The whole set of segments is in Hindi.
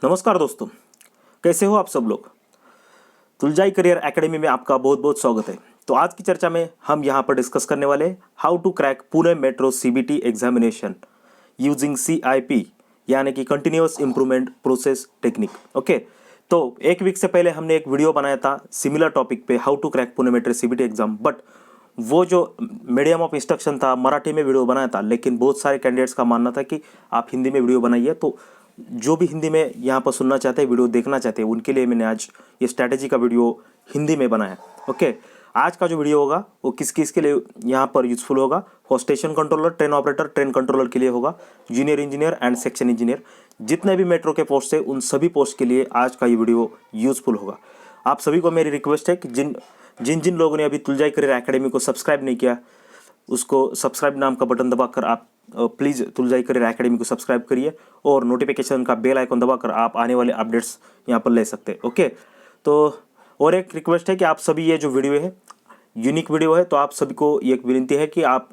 नमस्कार दोस्तों, कैसे हो आप सब लोग। तुलजाई करियर एकेडमी में आपका बहुत बहुत स्वागत है। तो आज की चर्चा में हम यहाँ पर डिस्कस करने वाले how to crack Pune metro CBT examination using CIP यानी कि continuous improvement process technique. Okay, तो एक वीक से पहले हमने एक वीडियो बनाया था सिमिलर टॉपिक पे, how to crack Pune metro CBT exam, but वो जो मीडियम ऑफ इंस्ट्रक्शन था मराठी में वीडियो बनाया था, लेकिन बहुत सारे कैंडिडेट्स का मानना था कि आप हिंदी में वीडियो बनाइए। तो जो भी हिंदी में यहाँ पर सुनना चाहते हैं, वीडियो देखना चाहते हैं, उनके लिए मैंने आज ये स्ट्रैटेजी का वीडियो हिंदी में बनाया। ओके, आज का जो वीडियो होगा वो किस किस के लिए यहाँ पर यूजफुल होगा। For station controller, train operator, train controller के लिए होगा, junior engineer and section engineer, जितने भी मेट्रो के पोस्ट है उन सभी पोस्ट के लिए आज का ये वीडियो यूजफुल होगा। आप सभी को मेरी रिक्वेस्ट है कि जिन जिन जिन लोगों ने अभी तुलजाई करियर एकेडमी को सब्सक्राइब नहीं किया, उसको सब्सक्राइब नाम का बटन दबाकर आप प्लीज़ तुलजाई करियर एकेडमी को सब्सक्राइब करिए और नोटिफिकेशन का बेल आइकन दबाकर आप आने वाले अपडेट्स यहाँ पर ले सकते हैं। ओके, तो और एक रिक्वेस्ट है कि आप सभी, ये जो वीडियो है यूनिक वीडियो है, तो आप सभी को ये एक विनती है कि आप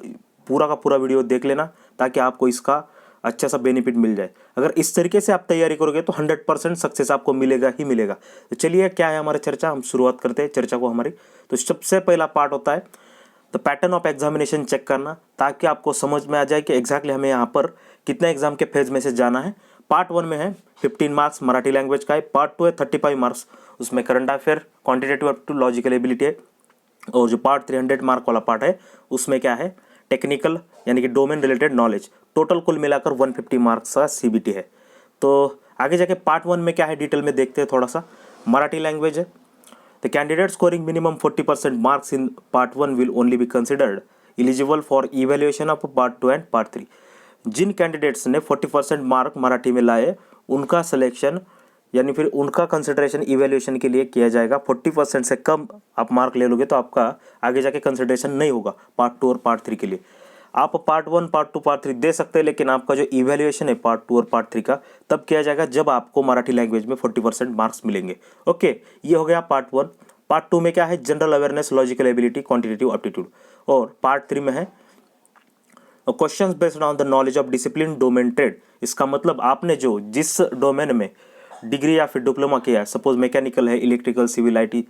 पूरा का पूरा वीडियो देख लेना ताकि आपको इसका अच्छा सा बेनिफिट मिल जाए। अगर इस तरीके से आप तैयारी करोगे तो 100% सक्सेस आपको मिलेगा ही मिलेगा। तो चलिए, क्या है हमारी चर्चा, हम शुरुआत करते हैं चर्चा को हमारी। तो सबसे पहला पार्ट होता है तो पैटर्न ऑफ एग्जामिनेशन चेक करना, ताकि आपको समझ में आ जाए कि एग्जैक्टली हमें यहाँ पर कितने एग्जाम के फेज में से जाना है। पार्ट 1 में है 15 मार्क्स मराठी लैंग्वेज का है, पार्ट 2 है 35 मार्क्स, उसमें current affair, quantitative up to logical ability है, और जो पार्ट 300 मार्क वाला पार्ट है उसमें क्या है, टेक्निकल यानी कि डोमेन रिलेटेड नॉलेज। टोटल कुल मिलाकर 150 मार्क्स का CBT है। तो आगे जाके पार्ट 1 में क्या है डिटेल में देखते हैं थोड़ा सा। मराठी लैंग्वेज है, the candidate scoring minimum 40% marks in part 1 will only be considered eligible for evaluation of part 2 and part 3। जिन कैंडिडेट्स ने 40% मार्क मराठी में लाए उनका सिलेक्शन यानी फिर उनका कंसिडरेशन इवेल्युएशन के लिए किया जाएगा। 40% से कम आप मार्क ले लोगे तो आपका आगे जाके कंसिडरेशन नहीं होगा पार्ट 2 और पार्ट 3 के लिए। आप पार्ट 1, पार्ट 2, पार्ट 3 दे सकते हैं, लेकिन आपका जो इवेल्युएशन है पार्ट 2 और पार्ट 3 का तब किया जाएगा जब आपको मराठी लैंग्वेज में 40% मार्क्स मिलेंगे। ओके, ये हो गया पार्ट 1। पार्ट 2 में क्या है, general awareness, logical ability, quantitative aptitude, और पार्ट 3 में है questions based on the knowledge of discipline domain trade. इसका मतलब आपने जो जिस डोमेन में डिग्री या फिर डिप्लोमा किया है, सपोज मैकेनिकल है, इलेक्ट्रिकल, सिविल, IT,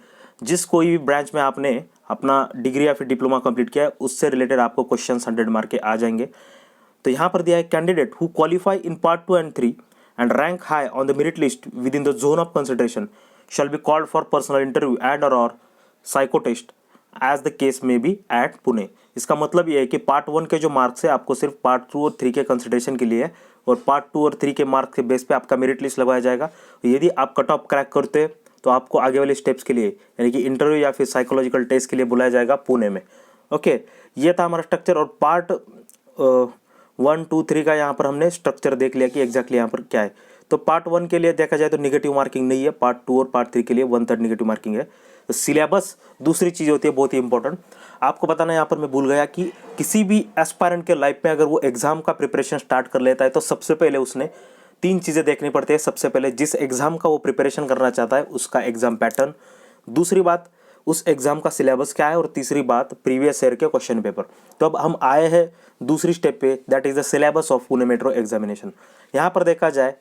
जिस कोई भी ब्रांच में आपने अपना डिग्री या फिर डिप्लोमा कंप्लीट किया है, उससे रिलेटेड आपको क्वेश्चन 100 मार्क के आ जाएंगे। तो यहाँ पर दिया है candidate who qualify in part 2 and 3 and rank high on the merit list within the zone of consideration shall be called for personal interview and और psycho test as the case में बी एट पुणे। इसका मतलब ये है कि पार्ट 1 के जो मार्क्स है आपको सिर्फ पार्ट 2 और 3 के कंसिडरेशन के लिए है, और पार्ट 2 और 3 के मार्क्स के बेस पे आपका मेरिट लिस्ट लगाया जाएगा। यदि आप कट ऑफ क्रैक करते हैं तो आपको आगे वाले स्टेप्स के लिए यानी कि इंटरव्यू या फिर साइकोलॉजिकल टेस्ट के लिए बुलाया जाएगा पुणे में। ओके, ये था हमारा स्ट्रक्चर, और पार्ट 1, 2, 3 का यहाँ पर हमने स्ट्रक्चर देख लिया कि एग्जैक्टली यहाँ पर क्या है। तो पार्ट 1 के लिए देखा जाए तो निगेटिव मार्किंग नहीं है, पार्ट 2 और पार्ट 3 के लिए 1/3 निगेटिव मार्किंग है। तो सिलेबस दूसरी चीज़ होती है बहुत ही इंपॉर्टेंट, आपको बताना यहाँ पर मैं भूल गया कि किसी भी एस्पायरेंट के लाइफ में अगर वो एग्जाम का प्रिपरेशन स्टार्ट कर लेता है तो सबसे पहले उसने 3 चीज़ें देखनी पड़ती है। सबसे पहले जिस एग्जाम का वो प्रिपरेशन करना चाहता है उसका एग्जाम पैटर्न, दूसरी बात उस एग्जाम का सिलेबस क्या है, और तीसरी बात प्रीवियस ईयर के क्वेश्चन पेपर। तो अब हम आए हैं दूसरी स्टेप पे, that is the syllabus of Pune metro examination. यहाँ पर देखा जाए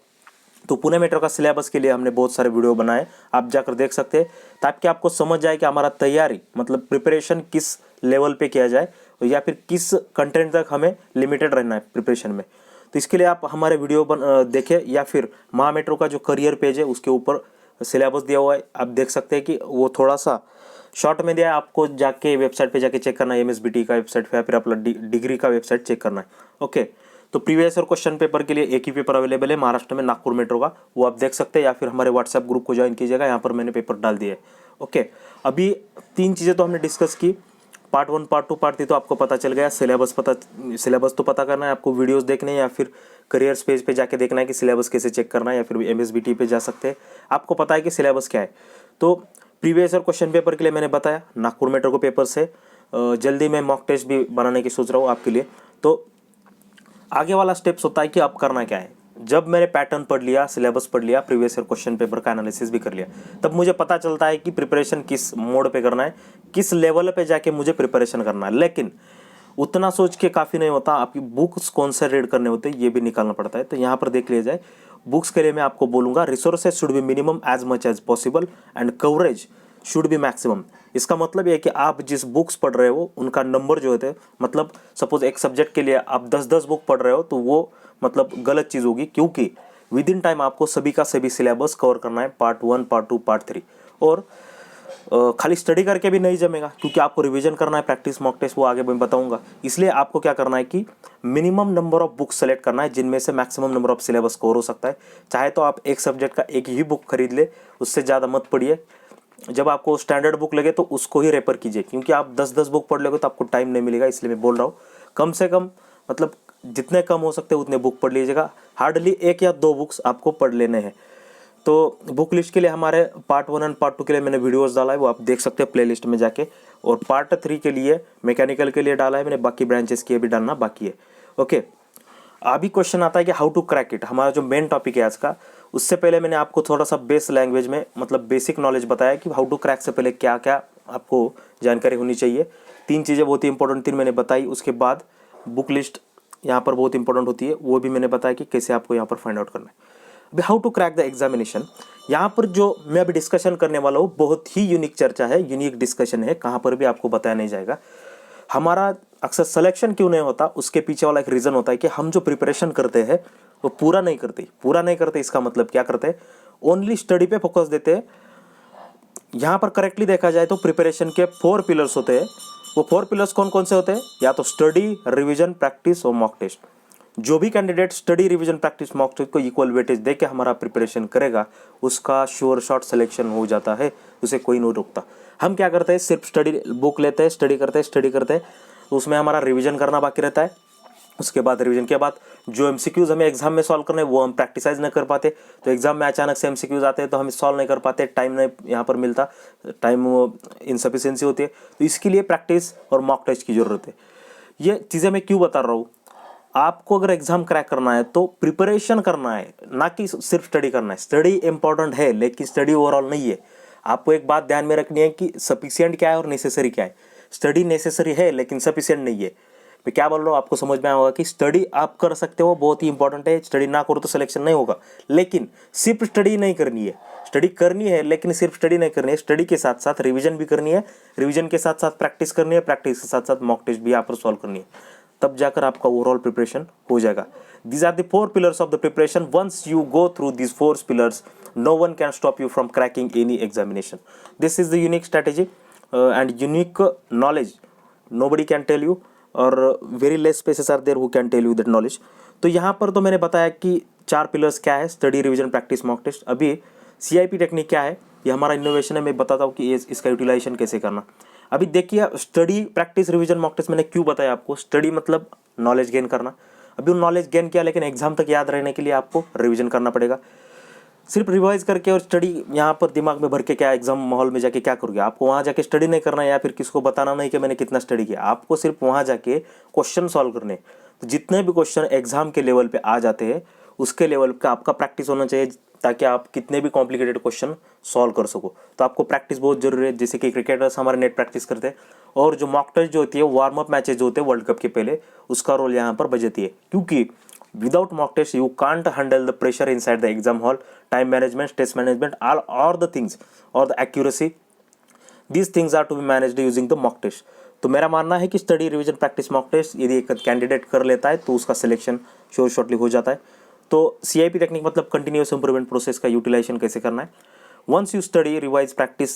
तो पुणे मेट्रो का सिलेबस के लिए हमने बहुत सारे वीडियो बनाए, आप जाकर देख सकते हैं, ताकि आपको समझ जाए कि हमारा तैयारी मतलब प्रिपरेशन किस लेवल पे किया जाए या फिर किस कंटेंट तक हमें लिमिटेड रहना है प्रिपरेशन में। तो इसके लिए आप हमारे वीडियो देखें, या फिर महा मेट्रो का जो करियर पेज है उसके ऊपर सिलेबस दिया हुआ है, आप देख सकते हैं कि वो थोड़ा सा शॉर्ट में दिया है, आपको जाके वेबसाइट पे जाके चेक करना है, MSBT का वेबसाइट पे या फिर अपना डिग्री का वेबसाइट चेक करना है। ओके, तो प्रीवियस और क्वेश्चन पेपर के लिए एक ही पेपर अवेलेबल है महाराष्ट्र में, नागपुर मेट्रो का, वो आप देख सकते हैं, या फिर हमारे व्हाट्सएप ग्रुप को ज्वाइन कीजिएगा, यहाँ पर मैंने पेपर डाल दिए। ओके, अभी 3 चीज़ें तो हमने डिस्कस की, पार्ट 1, पार्ट 2, पार्ट 3 तो आपको पता चल गया। सिलेबस तो पता करना है आपको, वीडियोस देखने हैं या फिर करियर्स पेज पे जाके देखना है कि सिलेबस कैसे चेक करना है, या फिर MSBT पे जा सकते हैं, आपको पता है कि सिलेबस क्या है। तो प्रीवियस और क्वेश्चन पेपर के लिए मैंने बताया, नागपुर मेट्रो के पेपर से जल्दी मैं मॉक टेस्ट भी बनाने की सोच रहा हूँ आपके लिए। तो आगे वाला स्टेप्स होता है कि अब करना क्या है। जब मैंने पैटर्न पढ़ लिया, सिलेबस पढ़ लिया, प्रीवियस ईयर क्वेश्चन पेपर का एनालिसिस भी कर लिया, तब मुझे पता चलता है कि प्रिपरेशन किस मोड पे करना है, किस लेवल पे जाके मुझे प्रिपरेशन करना है। लेकिन उतना सोच के काफ़ी नहीं होता, आपकी बुक्स कौन से रीड करने होते हैं ये भी निकालना पड़ता है। तो यहाँ पर देख लिया जाए, बुक्स के लिए मैं आपको बोलूँगा resources should be minimum as much as possible and coverage should be maximum. इसका मतलब ये है कि आप जिस बुक्स पढ़ रहे हो उनका नंबर जो होते हैं, मतलब सपोज एक सब्जेक्ट के लिए आप 10-10 बुक पढ़ रहे हो तो वो मतलब गलत चीज़ होगी, क्योंकि विद इन टाइम आपको सभी का सभी सिलेबस कवर करना है, पार्ट 1, पार्ट 2, पार्ट 3। और खाली स्टडी करके भी नहीं जमेगा, क्योंकि आपको रिवीजन करना है, प्रैक्टिस, मॉक टेस्ट, वो आगे मैं बताऊंगा। इसलिए आपको क्या करना है कि minimum number of book select करना है जिनमें से maximum number of syllabus cover हो सकता है। चाहे तो आप एक सब्जेक्ट का एक ही बुक खरीद ले, उससे ज़्यादा मत पढ़िए। जब आपको स्टैंडर्ड बुक लगे तो उसको ही रेफर कीजिए, क्योंकि आप 10-10 बुक पढ़ लोगे तो आपको टाइम नहीं मिलेगा। इसलिए मैं बोल रहा हूँ कम से कम, मतलब जितने कम हो सकते उतने बुक पढ़ लीजिएगा। हार्डली 1 या 2 बुक्स आपको पढ़ लेने हैं। तो बुक लिस्ट के लिए हमारे पार्ट 1 एंड पार्ट 2 के लिए मैंने वीडियोस डाला है, वो आप देख सकते हैं प्ले लिस्ट में जाके। और पार्ट 3 के लिए मैकेनिकल के लिए डाला है मैंने, बाकी ब्रांचेस के भी डालना बाकी है। ओके, अभी क्वेश्चन आता है कि हाउ टू क्रैक इट, हमारा जो मेन टॉपिक है आज का। उससे पहले मैंने आपको थोड़ा सा बेस लैंग्वेज में, मतलब बेसिक नॉलेज बताया कि हाउ टू क्रैक से पहले क्या क्या आपको जानकारी होनी चाहिए। 3 चीज़ें बहुत ही इंपॉर्टेंट 3 मैंने बताई। उसके बाद बुक लिस्ट यहाँ पर बहुत इंपॉर्टेंट होती है, वो भी मैंने बताया कि कैसे आपको यहाँ पर फाइंड आउट करना है। अभी how to crack the examination, यहाँ पर जो मैं अभी डिस्कशन करने वाला हूँ बहुत ही यूनिक चर्चा है, यूनिक डिस्कशन है, कहाँ पर भी आपको बताया नहीं जाएगा। हमारा अक्सर सिलेक्शन क्यों नहीं होता, उसके पीछे वाला एक रीज़न होता है कि हम जो प्रिपरेशन करते हैं वो पूरा नहीं करते। इसका मतलब क्या करते हैं, ओनली स्टडी पे फोकस देते हैं। यहाँ पर करेक्टली देखा जाए तो प्रिपरेशन के 4 पिलर्स होते हैं। वो 4 पिलर्स कौन कौन से होते हैं, या तो स्टडी, रिवीजन, प्रैक्टिस और मॉक टेस्ट। जो भी candidate study, revision, practice, mock test को इक्वल वेटेज दे के हमारा प्रिपरेशन करेगा, उसका श्योर शॉट सिलेक्शन हो जाता है, उसे कोई नहीं रोकता। हम क्या करते हैं, सिर्फ स्टडी बुक लेते हैं, स्टडी करते हैं, तो उसमें हमारा रिवीजन करना बाकी रहता है। उसके बाद रिवीजन के बाद जो एमसीक्यूज हमें एग्जाम में सॉल्व करने वो हम प्रैक्टिसाइज नहीं कर पाते, तो एग्जाम में अचानक से एमसीक्यूज आते हैं तो हम सॉल्व नहीं कर पाते, टाइम नहीं यहाँ पर मिलता, टाइम इनसफिशियंसी होती है। तो इसके लिए प्रैक्टिस और मॉक टेस्ट की ज़रूरत है। ये चीज़ें मैं क्यों बता रहा हूँ, आपको अगर एग्जाम क्रैक करना है तो प्रिपरेशन करना है, ना कि सिर्फ स्टडी करना है। स्टडी इंपॉर्टेंट है लेकिन स्टडी ओवरऑल नहीं है। आपको एक बात ध्यान में रखनी है कि सफिशिएंट क्या है और नेसेसरी क्या है। स्टडी नेसेसरी है लेकिन सफिशिएंट नहीं है। मैं क्या बोल रहा हूँ आपको समझ में आया होगा कि स्टडी आप कर सकते हो, बहुत ही इंपॉर्टेंट है। स्टडी ना करो तो सिलेक्शन नहीं होगा, लेकिन सिर्फ स्टडी नहीं करनी है। स्टडी करनी है लेकिन सिर्फ स्टडी नहीं करनी है, स्टडी के साथ साथ रिवीजन भी करनी है, रिवीजन के साथ साथ प्रैक्टिस करनी है, प्रैक्टिस के साथ साथ मॉक टेस्ट भी यहाँ पर सॉल्व करनी है, तब जाकर आपका ओवरऑल प्रिपरेशन हो जाएगा। These are the 4 pillars of the preparation. Once you go through these 4 pillars, no one can stop you from cracking any examination. This is the unique strategy and unique knowledge. Nobody can tell you, और very less spaces are there who can tell you that knowledge. तो यहाँ पर तो मैंने बताया कि 4 पिलर्स क्या है, study, revision, practice, mock test. अभी CIP टेक्निक क्या है, ये हमारा इनोवेशन है। मैं बताता हूँ कि इसका यूटिलाइजेशन कैसे करना। अभी देखिए, study, practice, revision, mock test मैंने क्यों बताया आपको। स्टडी मतलब नॉलेज गेन करना। अभी वो नॉलेज गेन किया, लेकिन एग्जाम तक याद रहने के लिए आपको रिवीजन करना पड़ेगा। सिर्फ रिवाइज करके और स्टडी यहाँ पर दिमाग में भर के क्या एग्जाम माहौल में जाके क्या करोगे। आपको वहाँ जाके स्टडी नहीं करना है, या फिर किसको बताना नहीं कि मैंने कितना स्टडी किया। आपको सिर्फ वहाँ जाके क्वेश्चन सॉल्व करने। तो जितने भी क्वेश्चन एग्जाम के लेवल पे आ जाते हैं, उसके लेवल का आपका प्रैक्टिस होना चाहिए, ताकि आप कितने भी कॉम्प्लिकेटेड क्वेश्चन सॉल्व कर सको। तो आपको प्रैक्टिस बहुत जरूरी है। जैसे कि क्रिकेटर्स हमारे नेट प्रैक्टिस करते हैं, और जो मॉक टेस्ट जो होती है, वार्म अप मैचेज जो होते हैं वर्ल्ड कप के पहले, उसका रोल यहाँ पर बजाती है। क्योंकि without mock test you can't handle the pressure inside the exam hall, time management, stress management, all the things, or the accuracy, these things are to be managed using the mock test. तो मेरा मानना है कि study, revision, practice, mock test यदि एक कैंडिडेट कर लेता है तो उसका सिलेक्शन श्योर शॉर्टली हो जाता है। तो CIP टेक्निक मतलब कंटिन्यूस इंप्रूवमेंट प्रोसेस का यूटिलाइजेशन कैसे करना है। Once you study, revise, practice,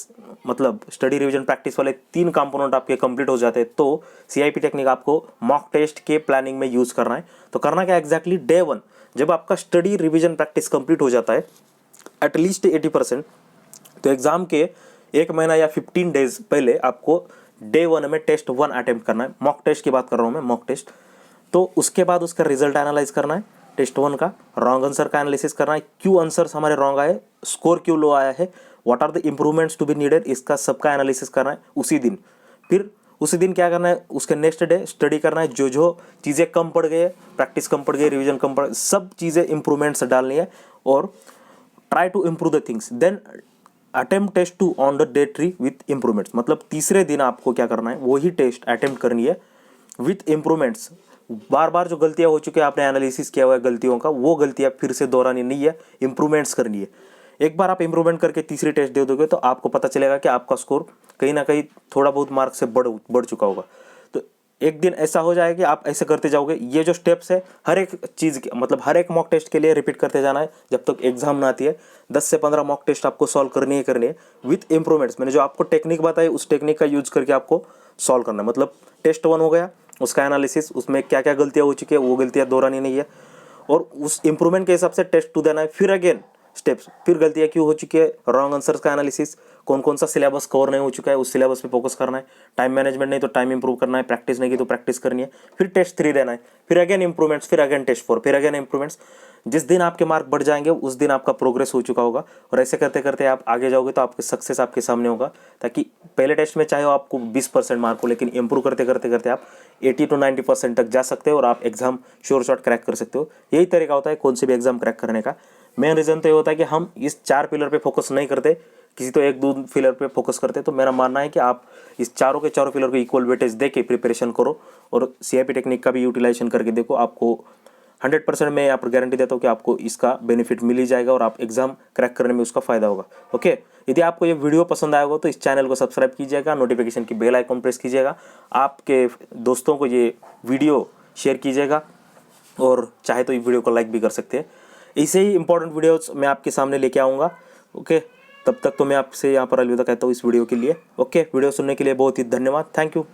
मतलब स्टडी, रिवीजन, प्रैक्टिस वाले 3 कंपोनेंट आपके कंप्लीट हो जाते हैं, तो CIP टेक्निक आपको मॉक टेस्ट के प्लानिंग में यूज़ करना है। तो करना क्या एग्जैक्टली, डे 1 जब आपका स्टडी, रिवीजन, प्रैक्टिस कंप्लीट हो जाता है एटलीस्ट 80%, तो एग्जाम के 1 महीना या 15 डेज पहले आपको डे 1 में टेस्ट 1 अटेम्प्ट करना है। मॉक टेस्ट की बात कर रहा हूँ मैं, मॉक टेस्ट। तो उसके बाद उसका रिजल्ट एनालाइज करना है, टेस्ट 1 का रॉन्ग आंसर का एनालिसिस करना है, क्यों आंसर्स हमारे रॉन्ग आए, स्कोर क्यों लो आया है, what are the improvements to be needed, इसका सबका एनालिसिस करना है उसी दिन। फिर उसी दिन क्या करना है, उसके नेक्स्ट डे स्टडी करना है, जो जो चीज़ें कम पड़ गई, प्रैक्टिस कम पड़ गई, रिवीजन कम पड़, सब चीज़ें इंप्रूवमेंट्स डालनी है, और try to improve the things, then attempt test 2 on the day 3 with improvements. मतलब तीसरे दिन आपको क्या करना है, वही टेस्ट अटेम्प्ट करनी है विथ इम्प्रूवमेंट्स। बार बार जो गलतियां हो चुकी है, आपने एनालिसिस किया हुआ है गलतियों का, वो गलतियां फिर से दोहरानी नहीं है, इम्प्रूवमेंट्स करनी है। एक बार आप इम्प्रूवमेंट करके तीसरी टेस्ट दे दोगे तो आपको पता चलेगा कि आपका स्कोर कहीं ना कहीं थोड़ा बहुत मार्क्स से बढ़ चुका होगा। तो एक दिन ऐसा हो जाएगा कि आप ऐसे करते जाओगे। ये जो स्टेप्स है हर एक चीज़ के, मतलब हर एक मॉक टेस्ट के लिए रिपीट करते जाना है जब तक एग्जाम ना आती है। 10 से 15 मॉक टेस्ट आपको सॉल्व करनी है विथ इम्प्रूवमेंट्स। मैंने जो आपको टेक्निक बताई उस टेक्निक का यूज करके आपको सॉल्व करना है। मतलब टेस्ट 1 हो गया, उसका एनालिसिस, उसमें क्या क्या गलतियाँ हो चुकी है वो गलतियाँ दोहरानी नहीं है, और उस इंप्रूवमेंट के हिसाब से टेस्ट 2 देना है। फिर अगेन स्टेप्स, फिर गलतियाँ क्यों हो चुकी है, रॉन्ग आंसर्स का एनालिसिस, कौन कौन सा सिलेबस कवर नहीं हो चुका है उस सिलेबस पे फोकस करना है, टाइम मैनेजमेंट नहीं तो टाइम इंप्रूव करना है, प्रैक्टिस नहीं की तो प्रैक्टिस करनी है, फिर टेस्ट 3 देना है, फिर अगेन इंप्रूवमेंट्स, फिर अगेन टेस्ट 4, फिर अगेन इंप्रूवमेंट्स। जिस दिन आपके मार्क बढ़ जाएंगे उस दिन आपका प्रोग्रेस हो चुका होगा, और ऐसे करते करते आप आगे जाओगे तो आपके सक्सेस आपके सामने होगा। ताकि पहले टेस्ट में चाहे आपको 20% मार्क हो, लेकिन इंप्रूव करते करते करते आप 80 to 90% तक जा सकते हो और आप एग्जाम श्योर शॉट क्रैक कर सकते हो। यही तरीका होता है कौन से भी एग्जाम क्रैक करने का। मेन रीज़न तो ये होता है कि हम इस 4 पिलर पे फोकस नहीं करते, किसी तो एक दो पिलर पे फोकस करते। तो मेरा मानना है कि आप इस चारों के चारों पिलर को इक्वल वेटेज दे के प्रिपरेशन करो, और CIP टेक्निक का भी यूटिलाइजेशन करके देखो। आपको 100% मैं यहाँ पर गारंटी देता हूँ कि आपको इसका बेनिफिट मिल ही जाएगा और आप एग्जाम क्रैक करने में उसका फायदा होगा। ओके, यदि आपको ये वीडियो पसंद आया हो तो इस चैनल को सब्सक्राइब कीजिएगा, नोटिफिकेशन की बेल आइकॉन प्रेस कीजिएगा, आपके दोस्तों को ये वीडियो शेयर कीजिएगा, और चाहे तो ये वीडियो को लाइक भी कर सकते हैं। ऐसे ही इंपॉर्टेंट वीडियोस मैं आपके सामने लेके आऊँगा। ओके, तब तक तो मैं आपसे यहाँ पर अलविदा कहता हूँ इस वीडियो के लिए। ओके, वीडियो सुनने के लिए बहुत ही धन्यवाद। Thank you.